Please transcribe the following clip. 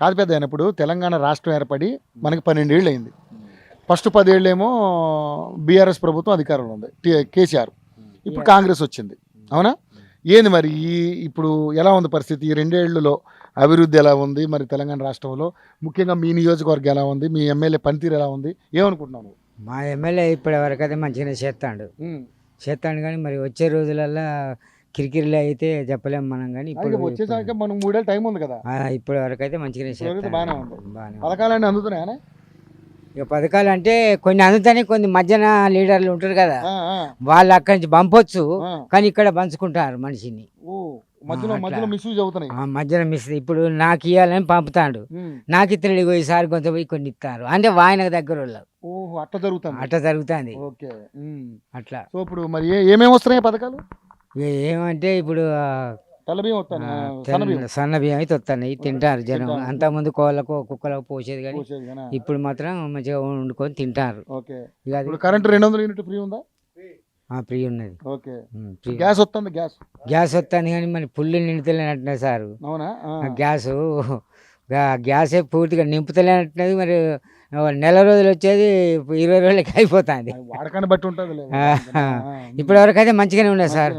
కాదు పెద్ద ఆయన, ఇప్పుడు తెలంగాణ రాష్ట్రం ఏర్పడి మనకి 12 ఏళ్ళు అయింది. ఫస్ట్ 10 ఏళ్ళేమో బీఆర్ఎస్ ప్రభుత్వం అధికారంలో ఉంది, కేసీఆర్. ఇప్పుడు కాంగ్రెస్ వచ్చింది, అవునా? ఏంది మరి ఇప్పుడు ఎలా ఉంది పరిస్థితి? ఈ 2 ఏళ్లలో అభివృద్ధి ఎలా ఉంది మరి తెలంగాణ రాష్ట్రంలో? ముఖ్యంగా మీ నియోజకవర్గం ఎలా ఉంది? మీ ఎమ్మెల్యే పనితీరు ఎలా ఉంది? ఏమనుకుంటున్నావు? మా ఎమ్మెల్యే ఇప్పటి వరకు అయితే మంచిగానే చేస్తాడు కానీ మరి వచ్చే రోజులల్లో కిరికిరిలో అయితే చెప్పలేము మనం. కానీ ఇప్పుడు వచ్చేసరికి మనం 3 ఏళ్ళు టైం ఉంది కదా, ఇప్పటి వరకు అయితే మంచిగానే చేస్తాడు. బాగానే ఉంది. బాగానే ఉంది. పథకాలన్నీ అందుతున్నాయా? ఇక పథకాలు అంటే కొన్ని అందుతానే, కొన్ని మధ్యన లీడర్లు ఉంటారు కదా, వాళ్ళు అక్కడి నుంచి పంపొచ్చు కానీ ఇక్కడ పంచుకుంటారు మనిషిని. మధ్యలో అట్లా. మధ్యలో మిస్యూజ్ అవుతున్నాయి. మధ్యన మిస్ ఇప్పుడు నాకు ఇవ్వాలని పంపుతాడు, నాకు ఇతరుడు ఈసారి కొంత పోయి కొన్ని ఇస్తారు అంటే వాయనకు దగ్గర వాళ్ళు. ఓహో, అట్లా జరుగుతుంది. అట్లా జరుగుతుంది. ఓకే. అట్లా సో ఇప్పుడు మరి ఏమేమి వస్తున్నాయి పథకాలు? ఇక ఏమంటే ఇప్పుడు తెల్లబియ్యం వస్తాను, సన్న బియ్యం అయితే వస్తున్నాయి, తింటారు జనం. అంతకుముందు కోళ్ళకు కుక్కలకు పోసేది కానీ ఇప్పుడు మాత్రం మంచిగా వండుకొని తింటారు. ఓకే. ఇక అది ఇప్పుడు కరెంట్ 200 యూనిట్ ఫ్రీ ఉందా? ఫ్రీ ఉన్నది. ఓకే. ఫ్రీ. గ్యాస్ వస్తుంది, గ్యాస్ వస్తుంది కానీ మరి పుల్లు నిండుతలేనట్టున్నది సారు. అవునా? గ్యాసే పూర్తిగా నింపుతలేనట్టున్నది. మరి నెల రోజులు వచ్చేది 20 రోజులకి అయిపోతుంది. వాడకాన్ని బట్టి ఉంటుంది. ఇప్పటి వరకు అయితే మంచిగానే ఉన్నది సార్.